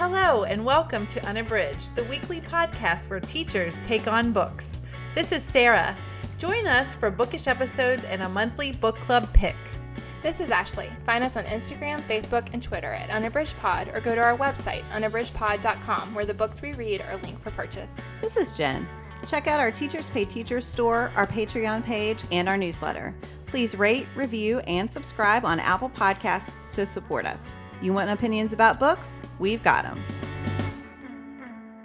Hello, and welcome to Unabridged, the weekly podcast where teachers take on books. This is Sarah. Join us for bookish episodes and a monthly book club pick. This is Ashley. Find us on Instagram, Facebook, and Twitter at Unabridged Pod, or go to our website, unabridgedpod.com, where the books we read are linked for purchase. This is Jen. Check out our Teachers Pay Teachers store, our Patreon page, and our newsletter. Please rate, review, and subscribe on Apple Podcasts to support us. You want opinions about books? We've got them.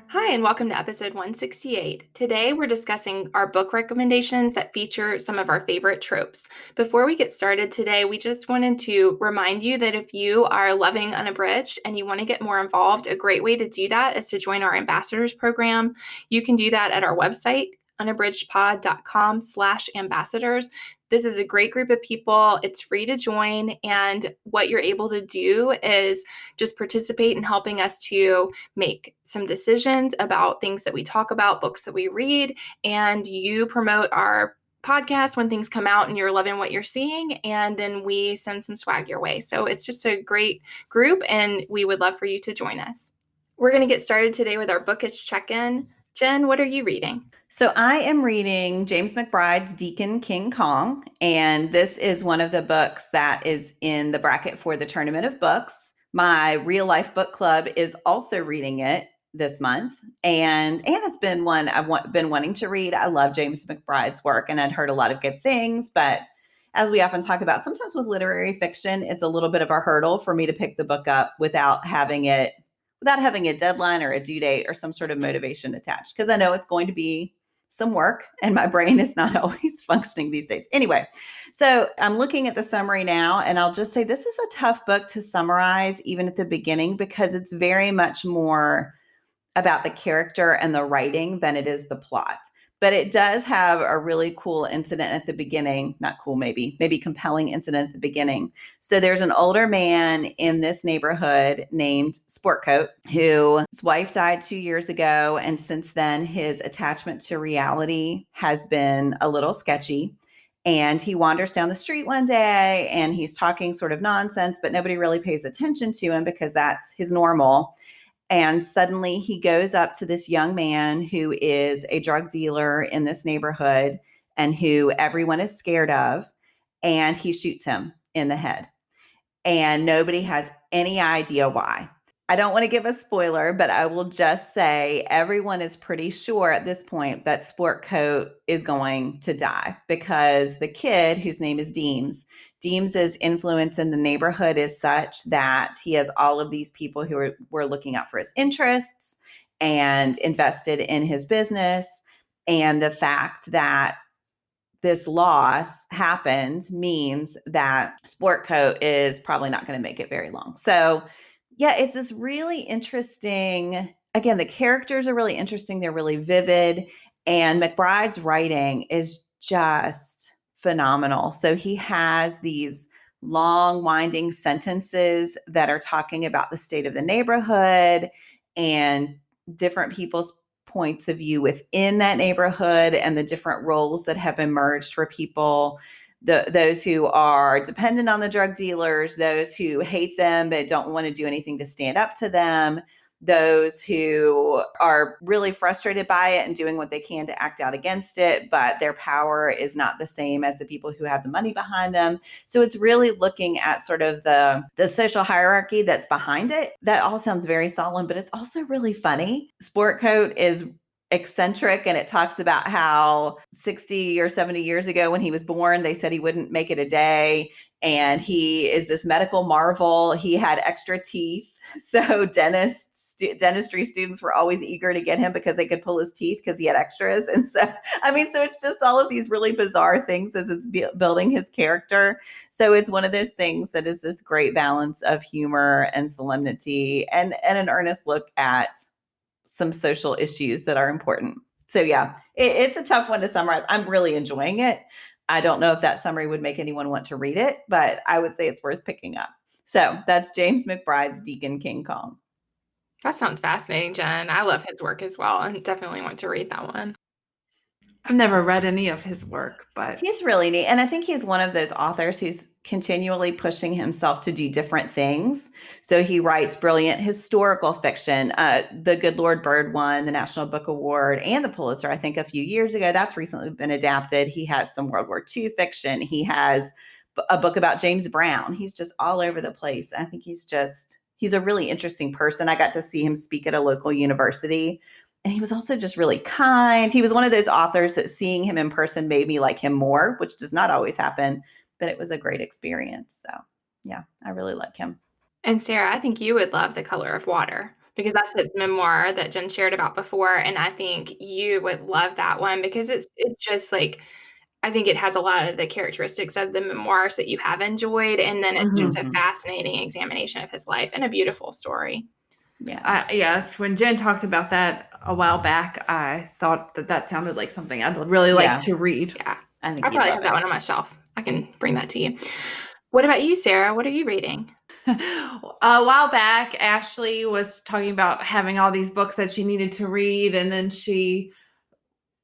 Hi, and welcome to episode 168. Today, we're discussing our book recommendations that feature some of our favorite tropes. Before we get started today, we just wanted to remind you that if you are loving Unabridged and you want to get more involved, a great way to do that is to join our ambassadors program. You can do that at our website, unabridgedpod.com/ambassadors. This is a great group of people. It's free to join. And what you're able to do is just participate in helping us to make some decisions about things that we talk about, books that we read, and you promote our podcast when things come out and you're loving what you're seeing. And then we send some swag your way. So it's just a great group and we would love for you to join us. We're going to get started today with our bookish check-in. Jen, what are you reading? So I am reading James McBride's Deacon King Kong, and this is one of the books that is in the bracket for the Tournament of Books. My real life book club is also reading it this month, and it's been one I've been wanting to read. I love James McBride's work, and I'd heard a lot of good things, but as we often talk about, sometimes with literary fiction, it's a little bit of a hurdle for me to pick the book up without having a deadline or a due date or some sort of motivation attached, because I know it's going to be some work and my brain is not always functioning these days. Anyway, so I'm looking at the summary now, and I'll just say this is a tough book to summarize even at the beginning, because it's very much more about the character and the writing than it is the plot. But it does have a really cool incident at the beginning. Not cool, maybe compelling incident at the beginning. So there's an older man in this neighborhood named Sportcoat, whose wife died 2 years ago. And since then, his attachment to reality has been a little sketchy. And he wanders down the street one day and he's talking sort of nonsense, but nobody really pays attention to him because that's his normal. And suddenly he goes up to this young man who is a drug dealer in this neighborhood and who everyone is scared of, and he shoots him in the head. And nobody has any idea why. I don't want to give a spoiler, but I will just say everyone is pretty sure at this point that Sportcoat is going to die, because the kid, whose name is Deems's influence in the neighborhood is such that he has all of these people who were looking out for his interests and invested in his business. And the fact that this loss happened means that Sportcoat is probably not going to make it very long. So yeah, it's this really interesting, again, the characters are really interesting. They're really vivid. And McBride's writing is just phenomenal. So he has these long, winding sentences that are talking about the state of the neighborhood and different people's points of view within that neighborhood and the different roles that have emerged for people. Those who are dependent on the drug dealers, those who hate them but don't want to do anything to stand up to them, those who are really frustrated by it and doing what they can to act out against it, but their power is not the same as the people who have the money behind them. So it's really looking at sort of the social hierarchy that's behind it. That all sounds very solemn, but it's also really funny. Sportcoat is eccentric, and it talks about how 60 or 70 years ago when he was born, they said he wouldn't make it a day, and he is this medical marvel. He had extra teeth, so dentistry students were always eager to get him because they could pull his teeth because he had extras. And so it's just all of these really bizarre things as it's building his character. So it's one of those things that is this great balance of humor and solemnity and an earnest look at some social issues that are important. So yeah, it's a tough one to summarize. I'm really enjoying it. I don't know if that summary would make anyone want to read it, but I would say it's worth picking up. So that's James McBride's Deacon King Kong. That sounds fascinating, Jen. I love his work as well and definitely want to read that one. I've never read any of his work, but He's really neat. And I think he's one of those authors who's continually pushing himself to do different things. So he writes brilliant historical fiction. The Good Lord Bird won the National Book Award and the Pulitzer, I think, a few years ago. That's recently been adapted. He has some World War II fiction. He has a book about James Brown. He's just all over the place. I think he's a really interesting person. I got to see him speak at a local university. And he was also just really kind. He was one of those authors that seeing him in person made me like him more, which does not always happen, but it was a great experience. So yeah, I really like him. And Sarah, I think you would love The Color of Water because that's his memoir that Jen shared about before. And I think you would love that one because it's just like, I think it has a lot of the characteristics of the memoirs that you have enjoyed. And then it's just a fascinating examination of his life and a beautiful story. Yeah. Yes. When Jen talked about that a while back, I thought that sounded like something I'd really like to read. Yeah. I think I probably have that one on my shelf. I can bring that to you. What about you, Sarah? What are you reading? A while back, Ashley was talking about having all these books that she needed to read. And then she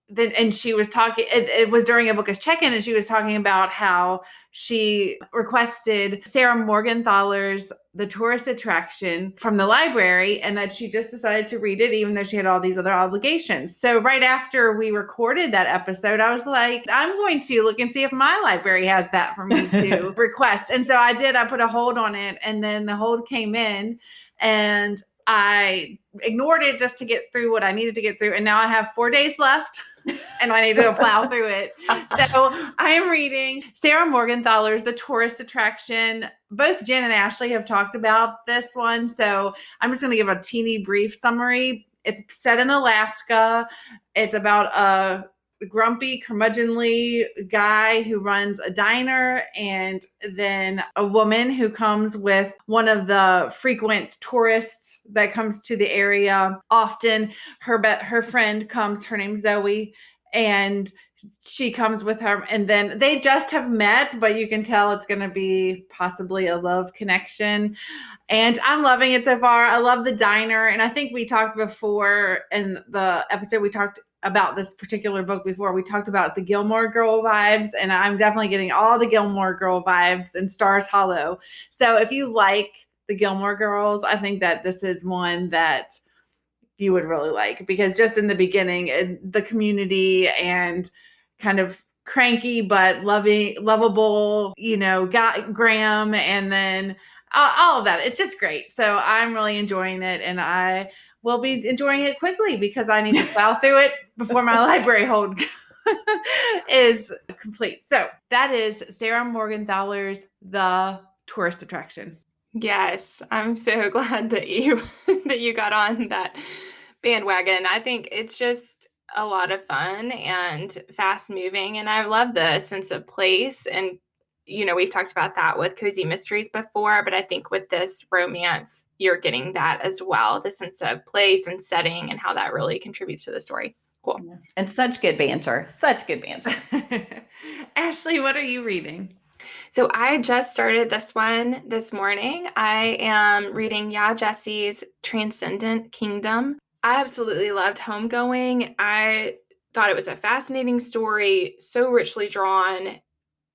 was talking, it was during a bookish check-in, and she was talking about how she requested Sarah Morgenthaler's The Tourist Attraction from the library, and that she just decided to read it even though she had all these other obligations. So right after we recorded that episode, I was like, I'm going to look and see if my library has that for me to request. And so I did. I put a hold on it, and then the hold came in, and I ignored it just to get through what I needed to get through. And now I have 4 days left and I need to plow through it. So I am reading Sarah Morgenthaler's The Tourist Attraction. Both Jen and Ashley have talked about this one. So I'm just going to give a teeny brief summary. It's set in Alaska. It's about a grumpy, curmudgeonly guy who runs a diner, and then a woman who comes with one of the frequent tourists that comes to the area often. Her friend comes, her name's Zoe, and she comes with her, and then they just have met, but you can tell it's going to be possibly a love connection. And I'm loving it so far. I love the diner. And I think we talked before in the episode, we talked about this particular book before. We talked about the Gilmore Girl vibes, and I'm definitely getting all the Gilmore Girl vibes in Stars Hollow. So if you like the Gilmore Girls, I think that this is one that you would really like, because just in the beginning, the community and kind of cranky but lovable, got Graham, and then all of that. It's just great. So I'm really enjoying it, and I will be enjoying it quickly because I need to plow through it before my library hold is complete. So that is Sarah Morgenthaler's The Tourist Attraction. Yes, I'm so glad that you got on that bandwagon. I think it's just a lot of fun and fast moving, and I love the sense of place. And we've talked about that with cozy mysteries before, but I think with this romance, you're getting that as well, the sense of place and setting and how that really contributes to the story. Cool. Yeah. And such good banter. Ashley, what are you reading? So I just started this one this morning. I am reading Ya Jesse's Transcendent Kingdom. I absolutely loved Homegoing. I thought it was a fascinating story, so richly drawn.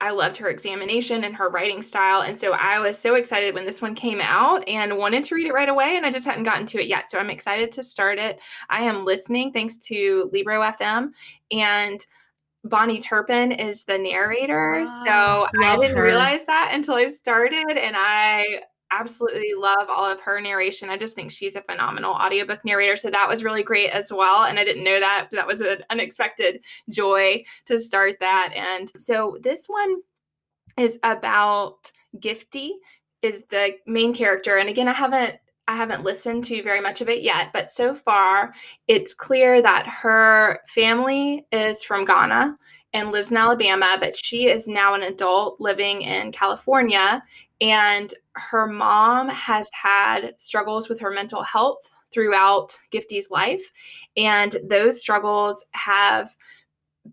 I loved her examination and her writing style. And so I was so excited when this one came out and wanted to read it right away. And I just hadn't gotten to it yet. So I'm excited to start it. I am listening thanks to Libro FM, and Bonnie Turpin is the narrator. So I didn't realize that until I started. And I absolutely love all of her narration. I just think she's a phenomenal audiobook narrator. So that was really great as well. And I didn't know that. That was an unexpected joy to start that. And so this one is about Gifty, is the main character. And again, I haven't listened to very much of it yet, but so far it's clear that her family is from Ghana and lives in Alabama, but she is now an adult living in California. And her mom has had struggles with her mental health throughout Gifty's life. And those struggles have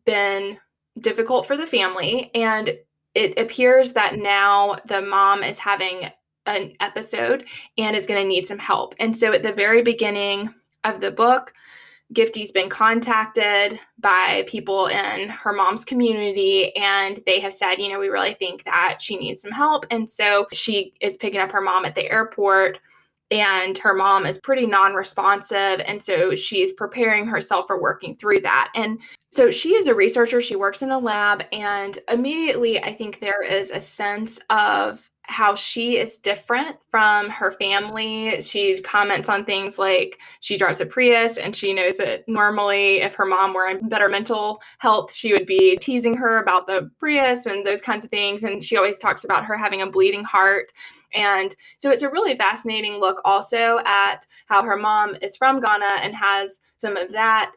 been difficult for the family. And it appears that now the mom is having an episode and is going to need some help. And so at the very beginning of the book, Gifty's been contacted by people in her mom's community, and they have said, we really think that she needs some help. And so she is picking up her mom at the airport, and her mom is pretty non-responsive. And so she's preparing herself for working through that. And so she is a researcher. She works in a lab, and immediately I think there is a sense of how she is different from her family. She comments on things like she drives a Prius, and she knows that normally if her mom were in better mental health, she would be teasing her about the Prius and those kinds of things. And she always talks about her having a bleeding heart. And so it's a really fascinating look also at how her mom is from Ghana and has some of that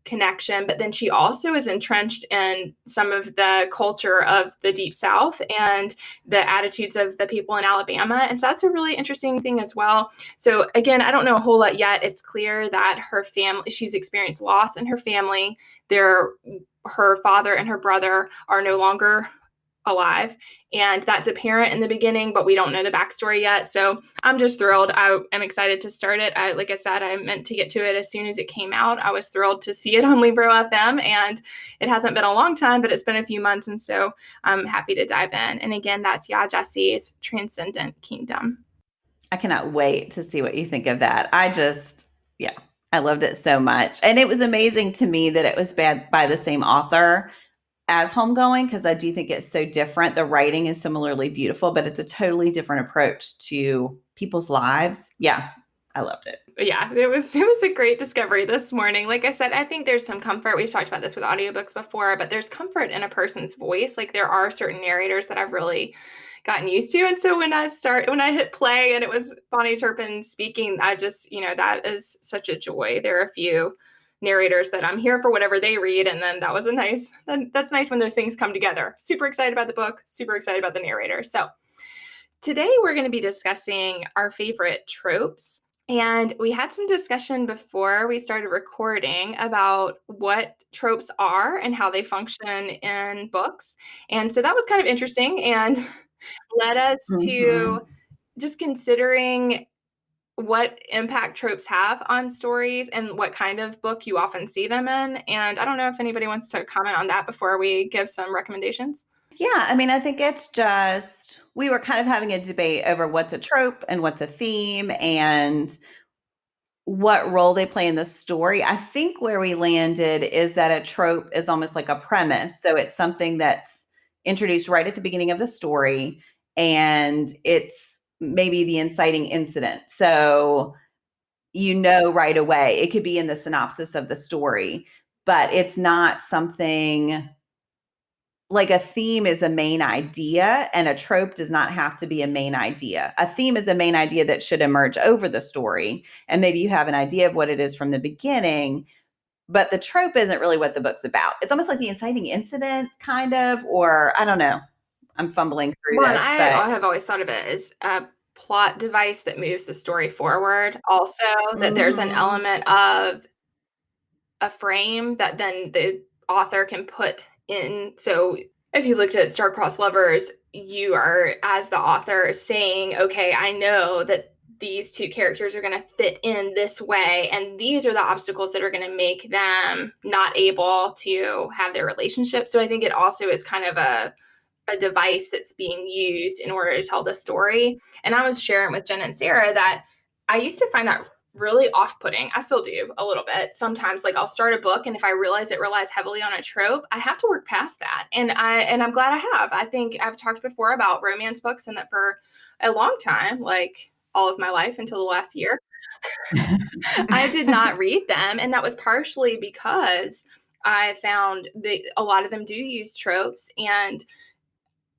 connection, but then she also is entrenched in some of the culture of the Deep South and the attitudes of the people in Alabama. And so that's a really interesting thing as well. So again, I don't know a whole lot yet. It's clear that her family, she's experienced loss in her family. Her father and her brother are no longer alive, and that's apparent in the beginning, but we don't know the backstory yet. So I'm just thrilled. I am excited to start it. Like I said, I meant to get to it as soon as it came out. I was thrilled to see it on Libro FM, and it hasn't been a long time, but it's been a few months, and so I'm happy to dive in. And again, that's Jesse's Transcendent Kingdom. I cannot wait to see what you think of that. I loved it so much. And it was amazing to me that it was by the same author as Homegoing, because I do think it's so different. The writing is similarly beautiful, but it's a totally different approach to people's lives. Yeah, I loved it. Yeah, it was a great discovery this morning. Like I said, I think there's some comfort. We've talked about this with audiobooks before, but there's comfort in a person's voice. Like there are certain narrators that I've really gotten used to. And so when I hit play and it was Bonnie Turpin speaking, I just, that is such a joy. There are a few narrators that I'm here for whatever they read. And then that's nice when those things come together. Super excited about the book, super excited about the narrator. So today we're going to be discussing our favorite tropes. And we had some discussion before we started recording about what tropes are and how they function in books. And so that was kind of interesting and led us to just considering what impact tropes have on stories and what kind of book you often see them in. And I don't know if anybody wants to comment on that before we give some recommendations. Yeah, I mean, I think it's just, we were kind of having a debate over what's a trope and what's a theme and what role they play in the story. I think where we landed is that a trope is almost like a premise. So it's something that's introduced right at the beginning of the story, and it's maybe the inciting incident. So right away, it could be in the synopsis of the story, but it's not something like a theme is a main idea, and a trope does not have to be a main idea. A theme is a main idea that should emerge over the story. And maybe you have an idea of what it is from the beginning, but the trope isn't really what the book's about. It's almost like the inciting incident, kind of, or I don't know. I'm fumbling through this. I have always thought of it as a plot device that moves the story forward. Also, that there's an element of a frame that then the author can put in. So if you looked at Star-Crossed Lovers, you are, as the author, saying, okay, I know that these two characters are going to fit in this way, and these are the obstacles that are going to make them not able to have their relationship. So I think it also is kind of a device that's being used in order to tell the story. And I was sharing with Jen and Sarah that I used to find that really off-putting. I still do a little bit. Sometimes, like, I'll start a book, and if I realize it relies heavily on a trope, I have to work past that. And I'm glad I have. I think I've talked before about romance books, and that for a long time, like all of my life until the last year, I did not read them. And that was partially because I found a lot of them do use tropes, and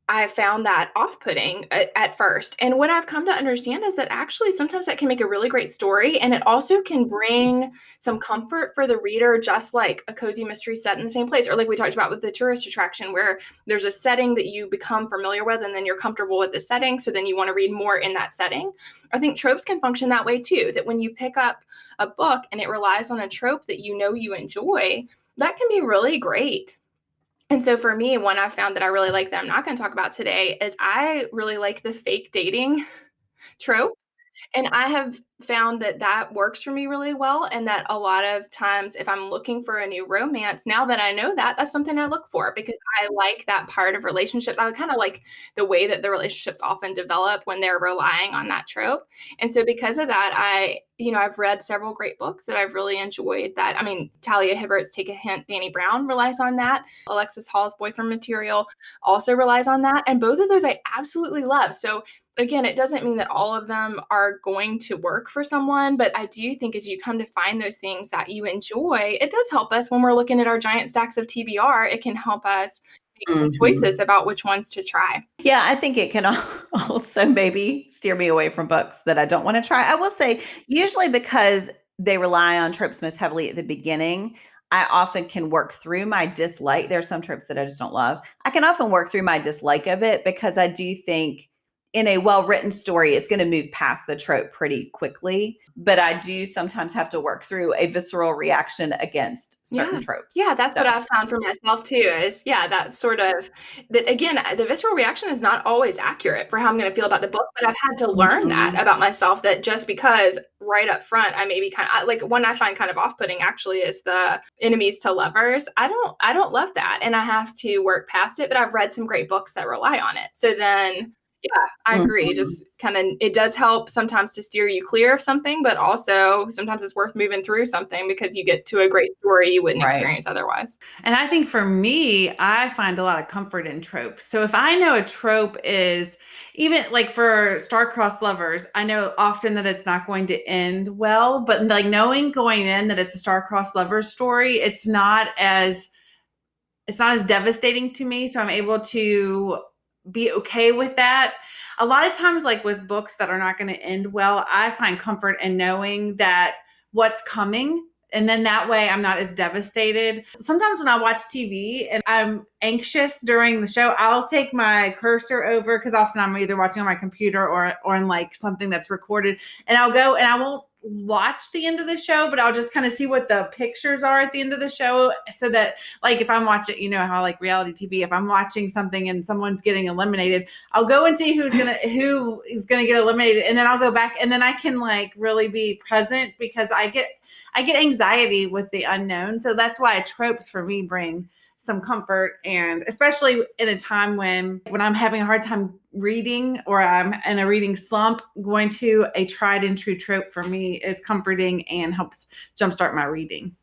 I found that off-putting at first. And what I've come to understand is that actually sometimes that can make a really great story, and it also can bring some comfort for the reader, just like a cozy mystery set in the same place, or like we talked about with the tourist attraction, where there's a setting that you become familiar with and then you're comfortable with the setting, so then you want to read more in that setting. I think tropes can function that way too, that when you pick up a book and it relies on a trope that you enjoy, that can be really great. And so for me, one I found that I really like that I'm not going to talk about today is I really like the fake dating trope. And I have found that works for me really well, and that a lot of times if I'm looking for a new romance, now that I know that, that's something I look for because I like that part of relationships. I kind of like the way that the relationships often develop when they're relying on that trope. And so because of that, I've read several great books that I've really enjoyed that. I mean, Talia Hibbert's Take a Hint, Dani Brown relies on that. Alexis Hall's Boyfriend Material also relies on that. And both of those I absolutely love. So again, it doesn't mean that all of them are going to work for someone, but I do think as you come to find those things that you enjoy, it does help us when we're looking at our giant stacks of TBR. It can help us make some choices about which ones to try. Yeah, I think it can also maybe steer me away from books that I don't want to try. I will say, usually because they rely on tropes most heavily at the beginning, I often can work through my dislike. There are some tropes that I just don't love. I can often work through my dislike of it because I do think in a well-written story, it's going to move past the trope pretty quickly. But I do sometimes have to work through a visceral reaction against certain tropes. Yeah, that's what I've found for myself too, is that sort of, that again, the visceral reaction is not always accurate for how I'm going to feel about the book, but I've had to learn that about myself, that just because right up front, I maybe like one I find kind of off-putting actually is the enemies to lovers. I don't love that. And I have to work past it, but I've read some great books that rely on it. So then yeah, I agree. Just kind of, it does help sometimes to steer you clear of something, but also sometimes it's worth moving through something because you get to a great story you wouldn't experience otherwise. And I think for me, I find a lot of comfort in tropes. So if I know a trope is, even like for star-crossed lovers, I know often that it's not going to end well, but like knowing going in that it's a star-crossed lovers story, it's not as devastating to me. So I'm able to be okay with that. A lot of times, like with books that are not going to end well, I find comfort in knowing that what's coming. And then that way I'm not as devastated. Sometimes when I watch TV and I'm anxious during the show, I'll take my cursor over, because often I'm either watching on my computer or in like something that's recorded, and I'll go and I won't watch the end of the show, but I'll just kind of see what the pictures are at the end of the show, so that like if I'm watching, you know how like reality TV, if I'm watching something and someone's getting eliminated, I'll go and see who is gonna get eliminated, and then I'll go back and then I can like really be present, because I get anxiety with the unknown. So that's why tropes for me bring some comfort, and especially in a time when I'm having a hard time reading or I'm in a reading slump, going to a tried and true trope for me is comforting and helps jumpstart my reading.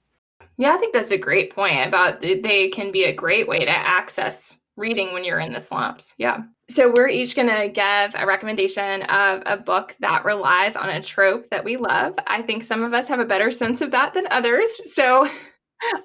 Yeah, I think that's a great point about they can be a great way to access reading when you're in the slumps. Yeah. So we're each going to give a recommendation of a book that relies on a trope that we love. I think some of us have a better sense of that than others. So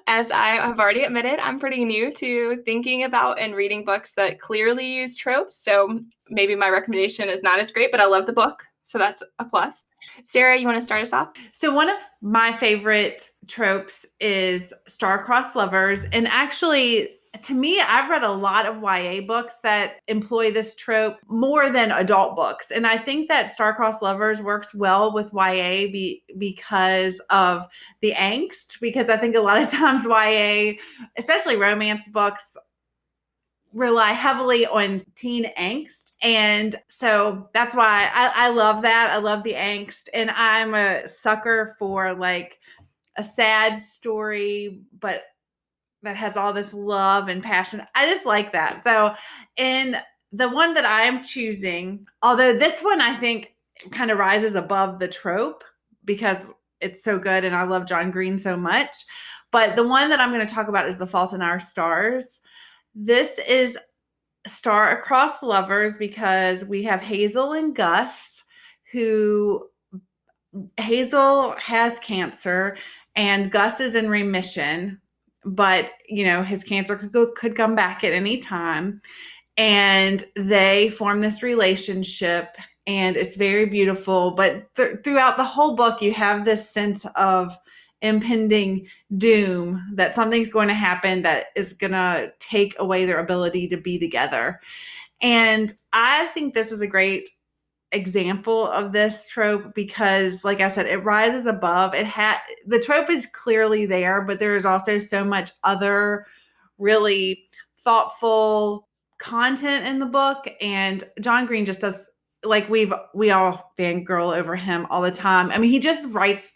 as I have already admitted, I'm pretty new to thinking about and reading books that clearly use tropes. So maybe my recommendation is not as great, but I love the book. So that's a plus. Sarah, you want to start us off? So one of my favorite tropes is star-crossed lovers. And actually, to me, I've read a lot of YA books that employ this trope more than adult books. And I think that star-crossed lovers works well with YA because of the angst. Because I think a lot of times YA, especially romance books, rely heavily on teen angst. And so that's why I love that. I love the angst. And I'm a sucker for like a sad story, but that has all this love and passion. I just like that. So in the one that I'm choosing, although this one I think kind of rises above the trope because it's so good and I love John Green so much. But the one that I'm going to talk about is The Fault in Our Stars. This is star-crossed lovers because we have Hazel and Gus, who Hazel has cancer and Gus is in remission, but his cancer could come back at any time. And they form this relationship and it's very beautiful. But throughout the whole book, you have this sense of impending doom, that something's going to happen that is going to take away their ability to be together. And I think this is a great example of this trope because, like I said, it rises above. The trope is clearly there, but there is also so much other really thoughtful content in the book, and John Green just does like we all fangirl over him all the time. I mean, he just writes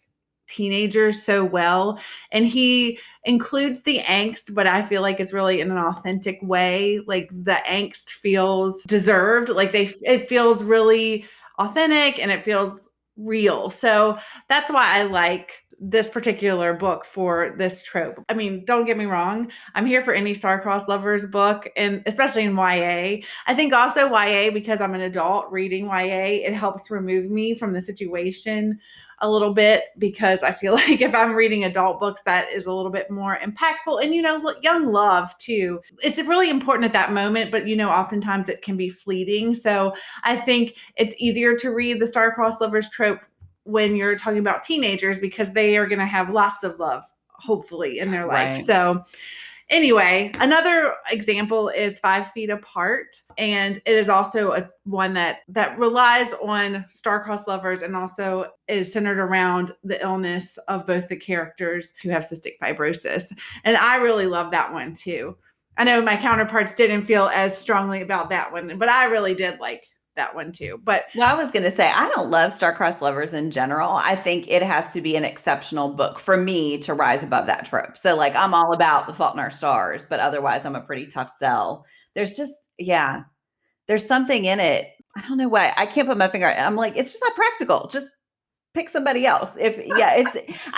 teenagers so well, and he includes the angst, but I feel like it's really in an authentic way. Like the angst feels deserved. Like it feels really authentic and it feels real. So that's why I like this particular book for this trope. I mean, don't get me wrong. I'm here for any star-crossed lovers book, and especially in YA. I think also YA, because I'm an adult reading YA, it helps remove me from the situation a little bit, because I feel like if I'm reading adult books, that is a little bit more impactful. And, young love too. It's really important at that moment, but, oftentimes it can be fleeting. So I think it's easier to read the star-crossed lovers trope when you're talking about teenagers, because they are going to have lots of love, hopefully, in their life. Right. So anyway, another example is 5 Feet Apart. And it is also one that relies on star-crossed lovers and also is centered around the illness of both the characters who have cystic fibrosis. And I really love that one too. I know my counterparts didn't feel as strongly about that one, but I really did like that one too. But I was going to say, I don't love star-crossed lovers in general. I think it has to be an exceptional book for me to rise above that trope. So like, I'm all about The Fault in Our Stars, but otherwise I'm a pretty tough sell. There's just, there's something in it. I don't know why. I can't put my finger on it. I'm like, it's just not practical. Just pick somebody else. I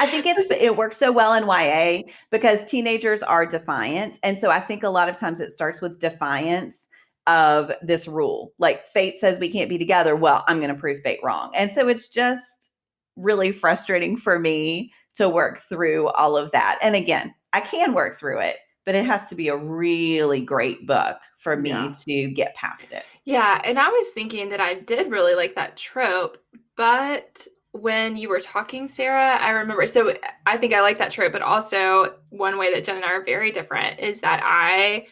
think it works so well in YA because teenagers are defiant. And so I think a lot of times it starts with defiance of this rule. Like fate says we can't be together. Well, I'm going to prove fate wrong. And so it's just really frustrating for me to work through all of that. And again, I can work through it, but it has to be a really great book for me to get past it. Yeah. And I was thinking that I did really like that trope, but when you were talking, Sarah, I remember, so I think I like that trope, but also one way that Jen and I are very different is that I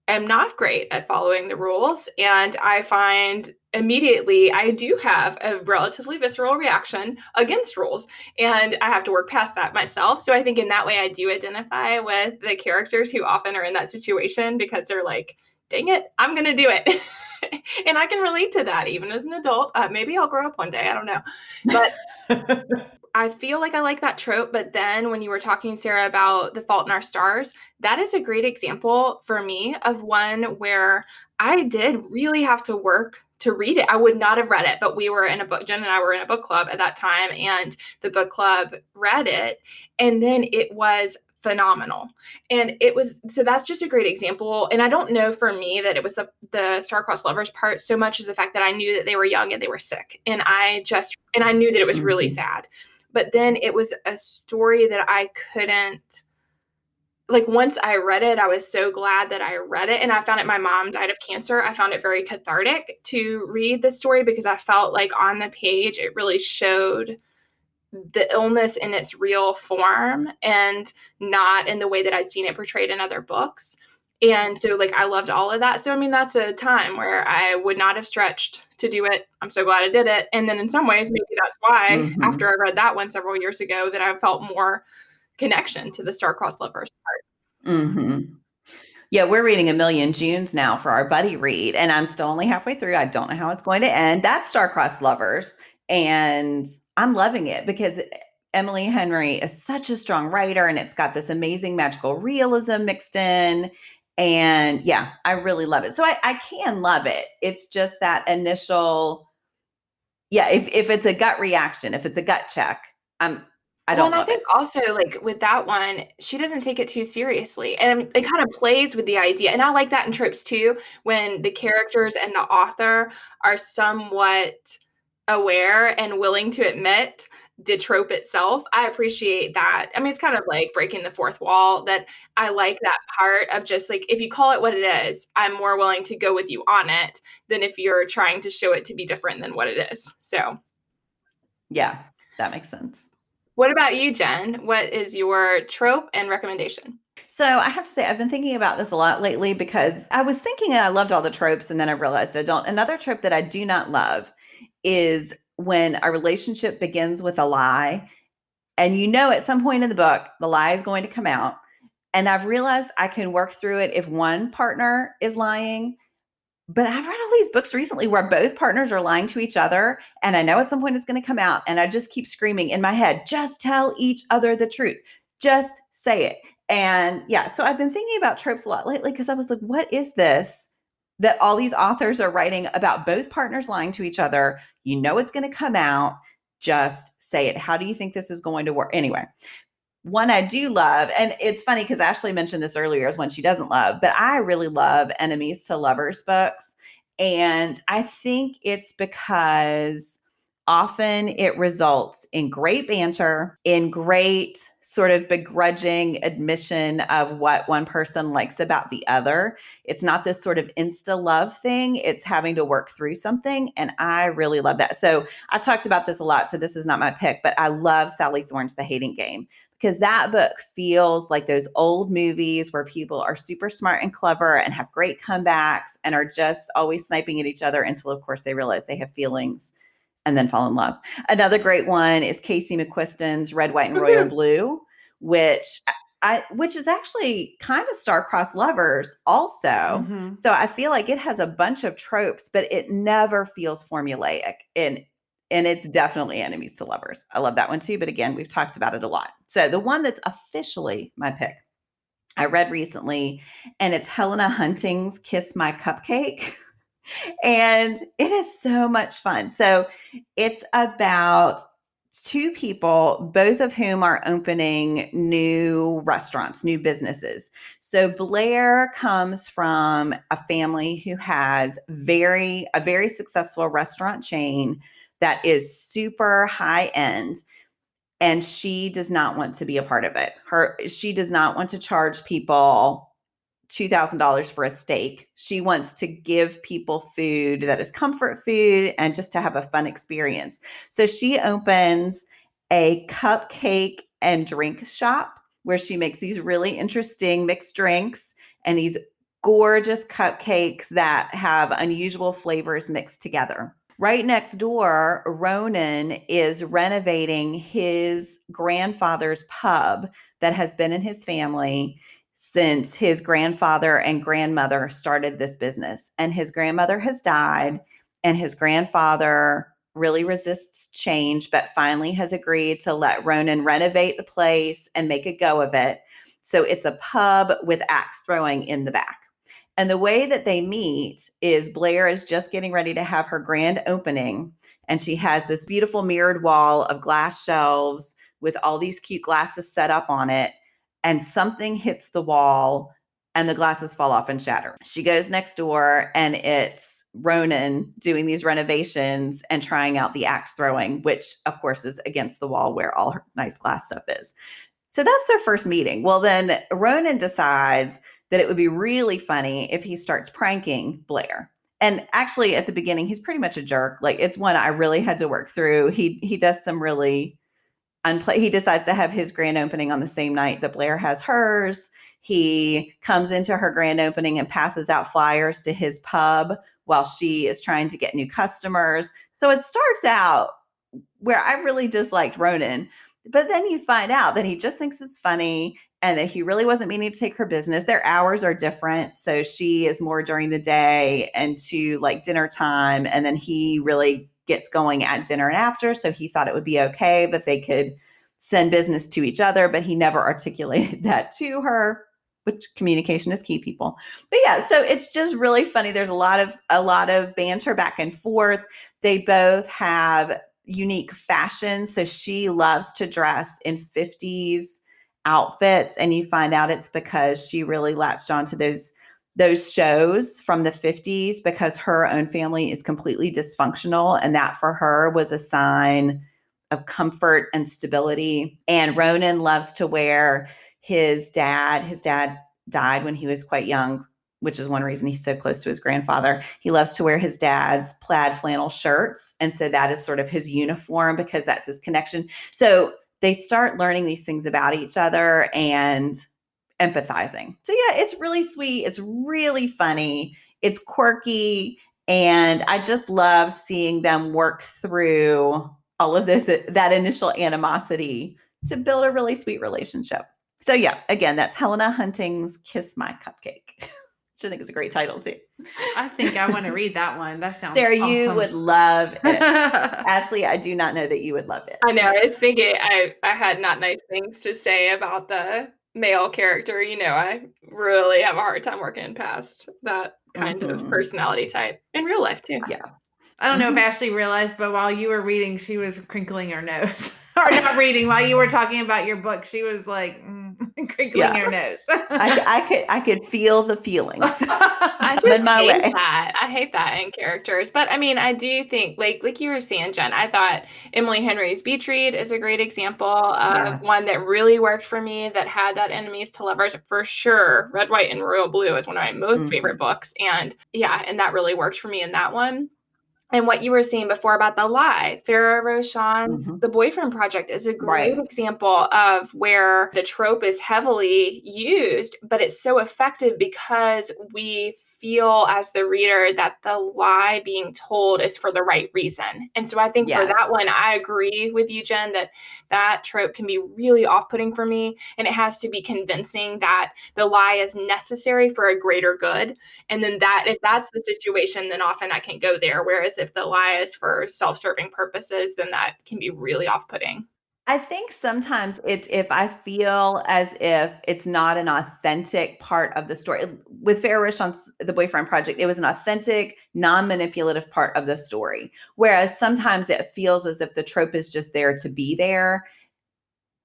am not great at following the rules. And I find immediately I do have a relatively visceral reaction against rules. And I have to work past that myself. So I think in that way, I do identify with the characters who often are in that situation because they're like, dang it, I'm going to do it. And I can relate to that even as an adult. Maybe I'll grow up one day. I don't know. But I feel like I like that trope, but then when you were talking, Sarah, about The Fault in Our Stars, that is a great example for me of one where I did really have to work to read it. I would not have read it, but we were in a book, Jen and I were in a book club at that time, and the book club read it, and then it was phenomenal. And it was, so that's just a great example. And I don't know for me that it was the star-crossed lovers part so much as the fact that I knew that they were young and they were sick. And I knew that it was really sad. But then it was a story that I couldn't, like once I read it, I was so glad that I read it. And I found it, my mom died of cancer. I found it very cathartic to read the story because I felt like on the page, it really showed the illness in its real form and not in the way that I'd seen it portrayed in other books. And so like, I loved all of that. So, I mean, that's a time where I would not have stretched to do it. I'm so glad I did it. And then in some ways, maybe that's why after I read that one several years ago, that I felt more connection to the star-crossed lovers part. Yeah, we're reading A Million Junes now for our buddy read, and I'm still only halfway through. I don't know how it's going to end. That's star-crossed lovers, and I'm loving it because Emily Henry is such a strong writer, and it's got this amazing magical realism mixed in. And yeah, I really love it. So I can love it. It's just that initial, if it's a gut reaction, if it's a gut check, I don't love it. I think also like with that one, she doesn't take it too seriously. And it kind of plays with the idea. And I like that in tropes too, when the characters and the author are somewhat aware and willing to admit the trope itself. I appreciate that. I mean, it's kind of like breaking the fourth wall, that I like that part of just like, if you call it what it is, I'm more willing to go with you on it than if you're trying to show it to be different than what it is. So yeah, that makes sense. What about you, Jen? What is your trope and recommendation? So I have to say, I've been thinking about this a lot lately because I was thinking I loved all the tropes and then I realized I don't. Another trope that I do not love is when a relationship begins with a lie and at some point in the book, the lie is going to come out. And I've realized I can work through it if one partner is lying. But I've read all these books recently where both partners are lying to each other. And I know at some point it's going to come out. And I just keep screaming in my head, just tell each other the truth. Just say it. And yeah, so I've been thinking about tropes a lot lately because I was like, what is this that all these authors are writing about both partners lying to each other? You know it's going to come out. Just say it. How do you think this is going to work? Anyway, one I do love, and it's funny because Ashley mentioned this earlier as one she doesn't love, but I really love enemies to lovers books. And I think it's because often it results in great banter, in great sort of begrudging admission of what one person likes about the other. It's not this sort of insta love thing. It's having to work through something. And I really love that. So I talked about this a lot. So this is not my pick, but I love Sally Thorne's The Hating Game, because that book feels like those old movies where people are super smart and clever and have great comebacks and are just always sniping at each other until, of course, they realize they have feelings and then fall in love. Another great one is Casey McQuiston's Red, White, and Royal Blue, which is actually kind of star-crossed lovers also. Mm-hmm. So I feel like it has a bunch of tropes, but it never feels formulaic. And it's definitely enemies to lovers. I love that one too. But again, we've talked about it a lot. So the one that's officially my pick, I read recently, and it's Helena Hunting's Kiss My Cupcake. And it is so much fun. So it's about two people, both of whom are opening new restaurants, new businesses. So Blair comes from a family who has a very successful restaurant chain that is super high end. And she does not want to be a part of it. She does not want to charge people $2,000 for a steak. She wants to give people food that is comfort food and just to have a fun experience. So she opens a cupcake and drink shop where she makes these really interesting mixed drinks and these gorgeous cupcakes that have unusual flavors mixed together. Right next door, Ronan is renovating his grandfather's pub that has been in his family since his grandfather and grandmother started this business. And his grandmother has died, and his grandfather really resists change, but finally has agreed to let Ronan renovate the place and make a go of it. So it's a pub with axe throwing in the back. And the way that they meet is Blair is just getting ready to have her grand opening, and she has this beautiful mirrored wall of glass shelves with all these cute glasses set up on it. And something hits the wall and the glasses fall off and shatter. She goes next door, and it's Ronan doing these renovations and trying out the axe throwing, which of course is against the wall where all her nice glass stuff is. So that's their first meeting. Well, then Ronan decides that it would be really funny if he starts pranking Blair. And actually at the beginning, he's pretty much a jerk. Like, it's one I really had to work through. He does some really he decides to have his grand opening on the same night that Blair has hers. He comes into her grand opening and passes out flyers to his pub while she is trying to get new customers. So it starts out where I really disliked Ronan, but then you find out that he just thinks it's funny and that he really wasn't meaning to take her business. Their hours are different. So she is more during the day and to like dinner time. And then he really gets going at dinner and after. So he thought it would be okay that they could send business to each other, but he never articulated that to her, which communication is key, people. But yeah, so it's just really funny. There's a lot of banter back and forth. They both have unique fashion. So she loves to dress in 50s outfits, and you find out it's because she really latched onto those shows from the 50s because her own family is completely dysfunctional, and that for her was a sign of comfort and stability. And Ronan loves to wear his dad died when he was quite young, which is one reason he's so close to his grandfather. He loves to wear his dad's plaid flannel shirts. And so that is sort of his uniform because that's his connection. So they start learning these things about each other and empathizing. So yeah, it's really sweet. It's really funny. It's quirky. And I just love seeing them work through all of that initial animosity to build a really sweet relationship. So yeah, again, that's Helena Hunting's Kiss My Cupcake. which I think is a great title too. I think I want to read that one. That sounds Sarah, awesome. you would love it. Ashley, I do not know that you would love it. I know. I was thinking I had not nice things to say about the male character. I really have a hard time working past that kind of personality type in real life too. Yeah. I don't know if Ashley realized, but while you were reading, she was crinkling her nose. Or not reading, while you were talking about your book, she was like crinkling her nose. I could feel the feelings. I just hate that. I hate that in characters. But I mean, I do think, like you were saying, Jen, I thought Emily Henry's Beach Read is a great example of one that really worked for me, that had that enemies to lovers for sure. Red, White, and Royal Blue is one of my most favorite books. And and that really worked for me in that one. And what you were saying before about the lie, Farrah Roshan's The Boyfriend Project is a great example of where the trope is heavily used, but it's so effective because we feel as the reader that the lie being told is for the right reason. And so I think for that one, I agree with you, Jen, that trope can be really off-putting for me. And it has to be convincing that the lie is necessary for a greater good. And then if that's the situation, then often I can go there. Whereas if the lie is for self-serving purposes, then that can be really off-putting. I think sometimes it's if I feel as if it's not an authentic part of the story. With Farrah Roshan's The Boyfriend Project, it was an authentic, non-manipulative part of the story. Whereas sometimes it feels as if the trope is just there to be there.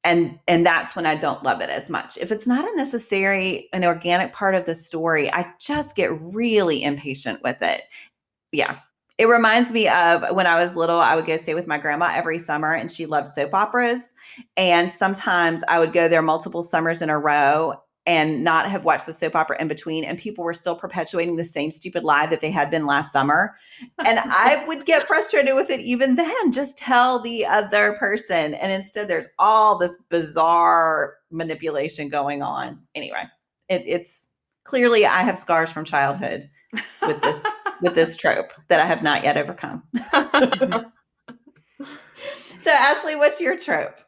And that's when I don't love it as much. If it's not an organic part of the story, I just get really impatient with it. Yeah. It reminds me of when I was little, I would go stay with my grandma every summer, and she loved soap operas. And sometimes I would go there multiple summers in a row and not have watched the soap opera in between. And people were still perpetuating the same stupid lie that they had been last summer. And I would get frustrated with it even then. Just tell the other person. And instead there's all this bizarre manipulation going on. Anyway, it's clearly I have scars from childhood with this trope that I have not yet overcome. So Ashley, what's your trope?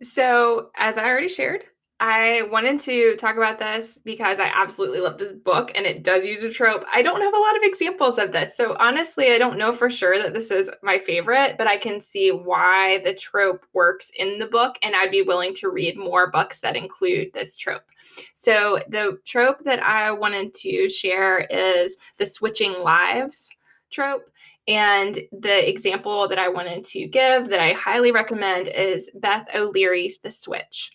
So as I already shared, I wanted to talk about this because I absolutely love this book and it does use a trope. I don't have a lot of examples of this. So honestly, I don't know for sure that this is my favorite, but I can see why the trope works in the book, and I'd be willing to read more books that include this trope. So the trope that I wanted to share is the switching lives trope. And the example that I wanted to give that I highly recommend is Beth O'Leary's The Switch.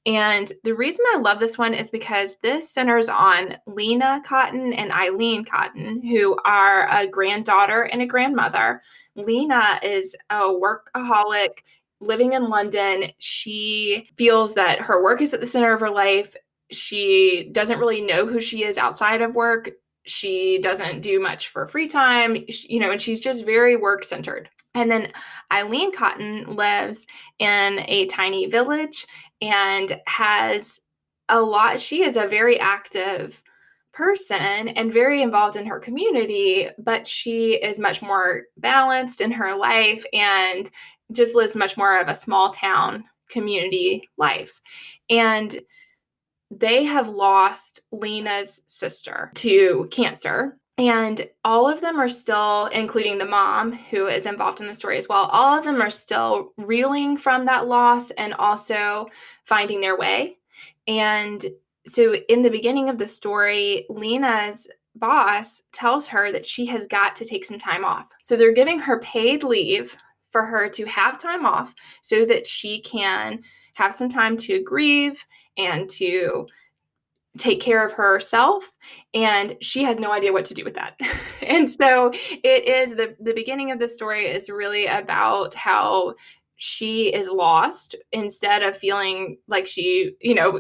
And the reason I love this one is because this centers on Lena Cotton and Eileen Cotton, who are a granddaughter and a grandmother. Lena is a workaholic living in London. She feels that her work is at the center of her life. She doesn't really know who she is outside of work. She doesn't do much for free time, and she's just very work-centered. And then Eileen Cotton lives in a tiny village and has she is a very active person and very involved in her community, but she is much more balanced in her life and just lives much more of a small town community life. And they have lost Lena's sister to cancer. And all of them are still, including the mom who is involved in the story as well, all of them are still reeling from that loss and also finding their way. And so in the beginning of the story, Lena's boss tells her that she has got to take some time off. So they're giving her paid leave for her to have time off so that she can have some time to grieve and to take care of herself, and she has no idea what to do with that. And so it is the beginning of the story is really about how she is lost instead of feeling like she,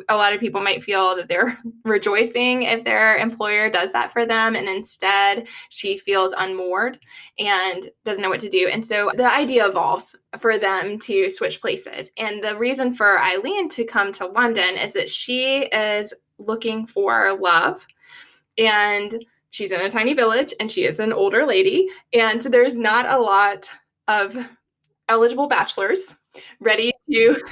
a lot of people might feel that they're rejoicing if their employer does that for them. And instead she feels unmoored and doesn't know what to do. And so the idea evolves for them to switch places. And the reason for Eileen to come to London is that she is looking for love, and she's in a tiny village and she is an older lady. And so there's not a lot of eligible bachelors ready to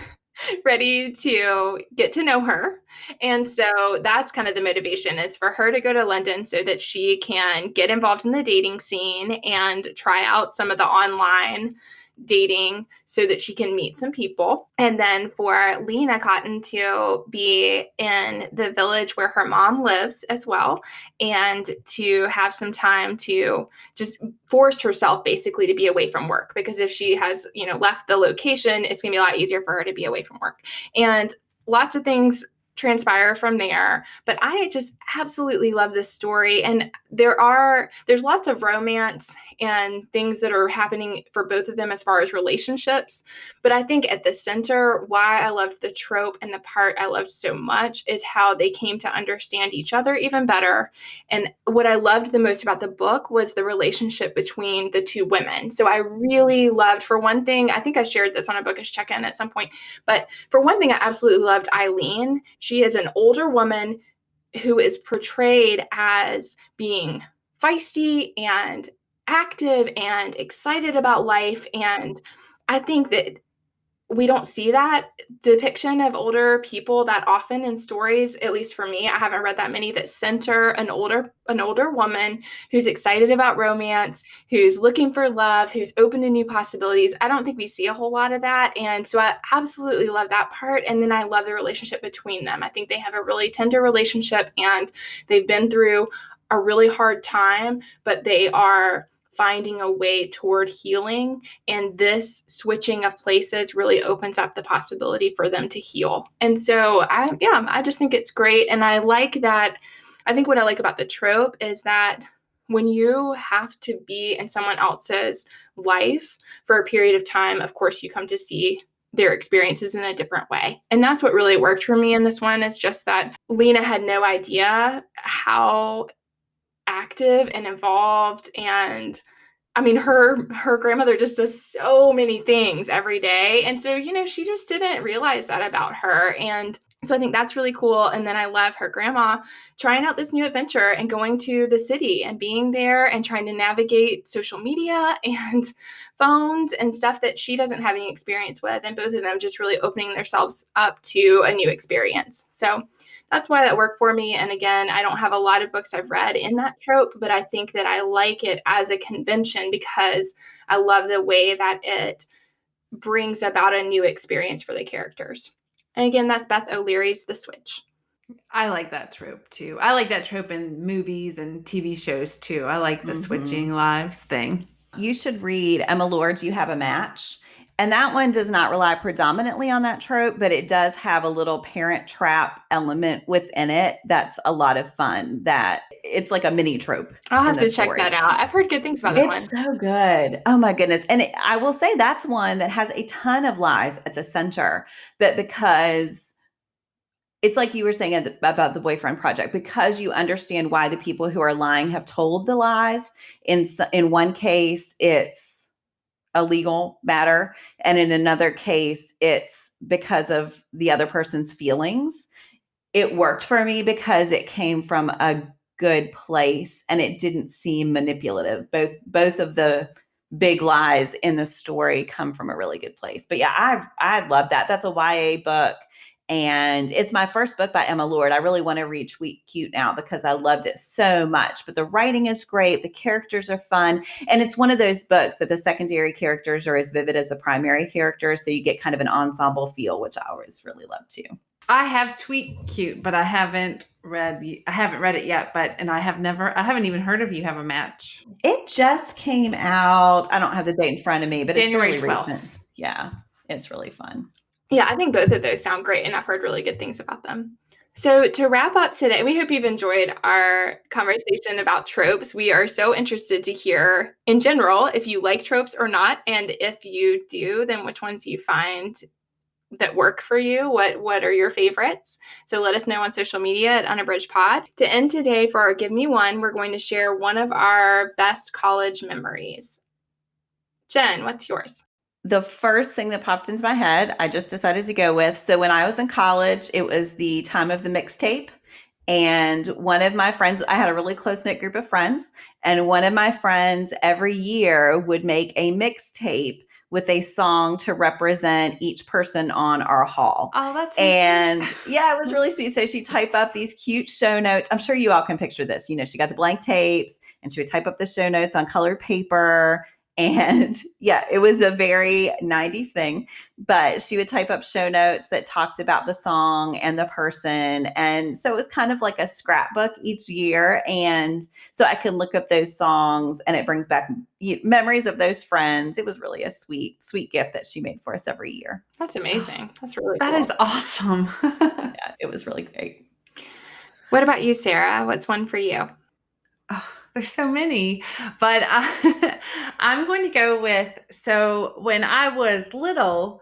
ready to get to know her. And so that's kind of the motivation, is for her to go to London so that she can get involved in the dating scene and try out some of the online dating so that she can meet some people. And then for Lena Cotton to be in the village where her mom lives as well, and to have some time to just force herself basically to be away from work, because if she has, left the location, it's going to be a lot easier for her to be away from work. And lots of things transpire from there, but I just absolutely love this story. And there's lots of romance and things that are happening for both of them as far as relationships. But I think at the center, why I loved the trope and the part I loved so much is how they came to understand each other even better. And what I loved the most about the book was the relationship between the two women. So I really loved, for one thing, I think I shared this on a bookish check-in at some point, but for one thing, I absolutely loved Eileen. She is an older woman who is portrayed as being feisty and active and excited about life. And I think that we don't see that depiction of older people that often in stories, at least for me. I haven't read that many that center an older woman who's excited about romance, who's looking for love, who's open to new possibilities. I don't think we see a whole lot of that. And so I absolutely love that part. And then I love the relationship between them. I think they have a really tender relationship, and they've been through a really hard time, but they are finding a way toward healing. And this switching of places really opens up the possibility for them to heal. And so I just think it's great. And I like that. I think what I like about the trope is that when you have to be in someone else's life for a period of time, of course, you come to see their experiences in a different way. And that's what really worked for me in this one, is just that Lena had no idea how active and involved, and I mean, her grandmother just does so many things every day. And so, she just didn't realize that about her. And so I think that's really cool. And then I love her grandma trying out this new adventure and going to the city and being there and trying to navigate social media and phones and stuff that she doesn't have any experience with. And both of them just really opening themselves up to a new experience. So that's why that worked for me. And again, I don't have a lot of books I've read in that trope, but I think that I like it as a convention because I love the way that it brings about a new experience for the characters. And again, that's Beth O'Leary's The Switch. I like that trope too. I like that trope in movies and TV shows too. I like the switching lives thing. You should read Emma Lord's You Have a Match. And that one does not rely predominantly on that trope, but it does have a little parent trap element within it that's a lot of fun. That it's like a mini trope. I'll have to check that out. I've heard good things about that one. It's so good. Oh my goodness. And I will say that's one that has a ton of lies at the center, but because it's like you were saying about the boyfriend project, because you understand why the people who are lying have told the lies. In one case, it's a legal matter. And in another case, it's because of the other person's feelings. It worked for me because it came from a good place and it didn't seem manipulative. Both of the big lies in the story come from a really good place. But yeah, I love that. That's a YA book. And it's my first book by Emma Lord. I really want to read Sweet Cute now because I loved it so much. But the writing is great. The characters are fun. And it's one of those books that the secondary characters are as vivid as the primary characters. So you get kind of an ensemble feel, which I always really love too. I have Sweet Cute, but I haven't read it yet. And I haven't even heard of You Have a Match. It just came out. I don't have the date in front of me, but January it's really 12th. recent. Yeah, it's really fun. Yeah, I think both of those sound great, and I've heard really good things about them. So to wrap up today, we hope you've enjoyed our conversation about tropes. We are so interested to hear, in general, if you like tropes or not, and if you do, then which ones you find that work for you. What are your favorites? So let us know on social media at Unabridged Pod. To end today for our Give Me One, we're going to share one of our best college memories. Jen, what's yours? The first thing that popped into my head, I just decided to go with. So when I was in college, it was the time of the mixtape. And one of my friends, I had a really close-knit group of friends, and one of my friends every year would make a mixtape with a song to represent each person on our hall. Oh, that's and yeah, it was really sweet. So she'd type up these cute show notes. I'm sure you all can picture this. She got the blank tapes and she would type up the show notes on colored paper. And yeah, it was a very 90s thing, but she would type up show notes that talked about the song and the person. And so it was kind of like a scrapbook each year. And so I could look up those songs and it brings back memories of those friends. It was really a sweet, sweet gift that she made for us every year. That's amazing. That's really cool. That is awesome. Yeah, it was really great. What about you, Sarah? What's one for you? Oh, there's so many, but I'm going to go with, so when I was little,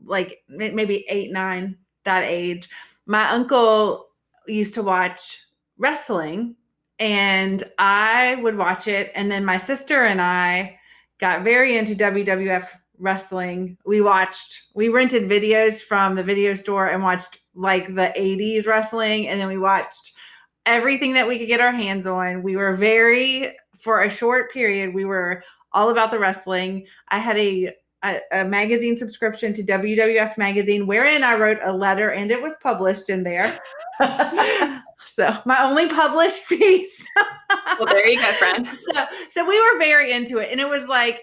like maybe 8, 9, that age, my uncle used to watch wrestling and I would watch it. And then my sister and I got very into WWF wrestling. We rented videos from the video store and watched like the 80s wrestling. And then we watched everything that we could get our hands on. We were for a short period, we were all about the wrestling. I had a magazine subscription to WWF magazine wherein I wrote a letter and it was published in there. So my only published piece. Well, there you go, friend. So we were very into it. And it was like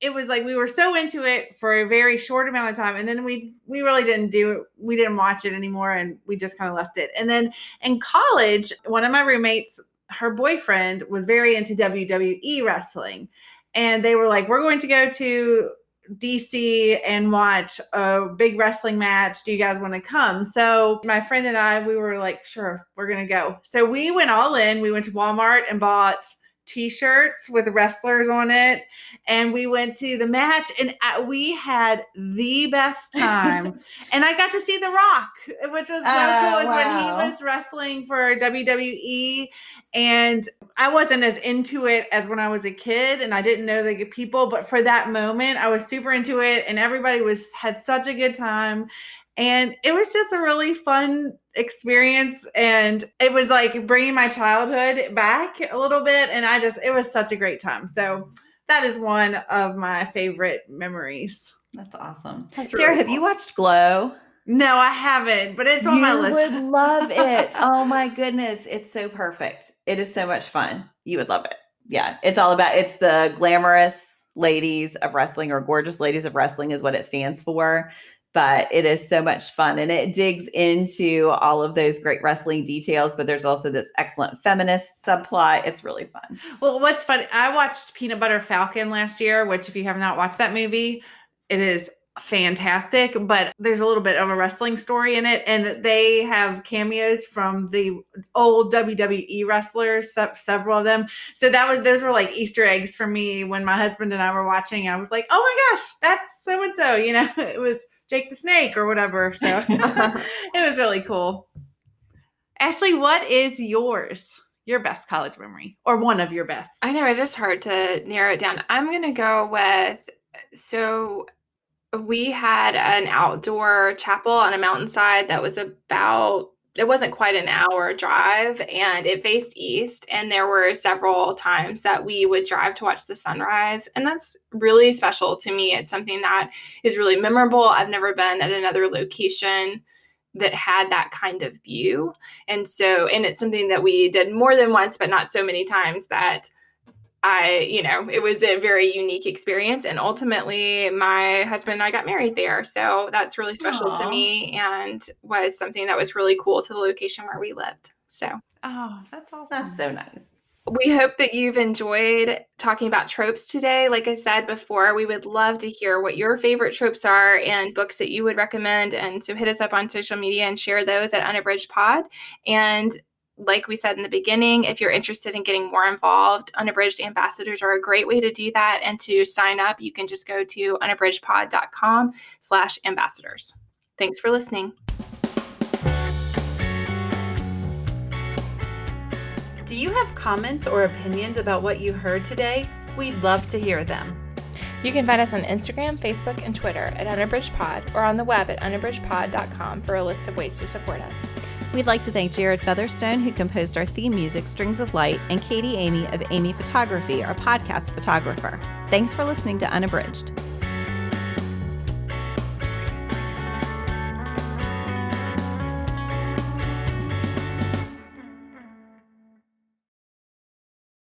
we were so into it for a very short amount of time. And then we really we didn't watch it anymore and we just kind of left it. And then in college, one of my roommates, her boyfriend was very into WWE wrestling. And they were like, we're going to go to DC and watch a big wrestling match. Do you guys want to come? So my friend and I, we were like, sure, we're going to go. So we went all in. We went to Walmart and bought T-shirts with wrestlers on it. And we went to the match and we had the best time. And I got to see The Rock, which was so cool. It was when he was wrestling for WWE. And I wasn't as into it as when I was a kid and I didn't know the people, but for that moment I was super into it and everybody had such a good time. And it was just a really fun experience. And it was like bringing my childhood back a little bit. And it was such a great time. So that is one of my favorite memories. That's awesome. That's Sarah, really have you watched Glow? No, I haven't, but it's on my list. You would love it. Oh my goodness. It's so perfect. It is so much fun. You would love it. Yeah. It's the glamorous ladies of wrestling, or gorgeous ladies of wrestling is what it stands for. But it is so much fun and it digs into all of those great wrestling details. But there's also this excellent feminist subplot. It's really fun. Well, what's funny, I watched Peanut Butter Falcon last year, which if you have not watched that movie, it is fantastic. But there's a little bit of a wrestling story in it. And they have cameos from the old WWE wrestlers, several of them. So those were like Easter eggs for me when my husband and I were watching. I was like, oh my gosh, that's so-and-so. It was Jake the Snake or whatever. So it was really cool. Ashley, what is your best college memory, or one of your best? I know, it is hard to narrow it down. I'm going to go with, so we had an outdoor chapel on a mountainside that was it wasn't quite an hour drive, and it faced east. And there were several times that we would drive to watch the sunrise. And that's really special to me. It's something that is really memorable. I've never been at another location that had that kind of view. And it's something that we did more than once, but not so many times that it was a very unique experience. And ultimately my husband and I got married there. So that's really special to me and was something that was really cool to the location where we lived. So, oh, that's awesome. That's so nice. We hope that you've enjoyed talking about tropes today. Like I said before, we would love to hear what your favorite tropes are and books that you would recommend. And so hit us up on social media and share those at Unabridged Pod. And like we said in the beginning, if you're interested in getting more involved, Unabridged ambassadors are a great way to do that. And to sign up, you can just go to unabridgedpod.com/ambassadors. Thanks for listening. Do you have comments or opinions about what you heard today? We'd love to hear them. You can find us on Instagram, Facebook, and Twitter at Unabridged Pod, or on the web at unabridgedpod.com for a list of ways to support us. We'd like to thank Jared Featherstone, who composed our theme music, Strings of Light, and Katie Amy of Amy Photography, our podcast photographer. Thanks for listening to Unabridged.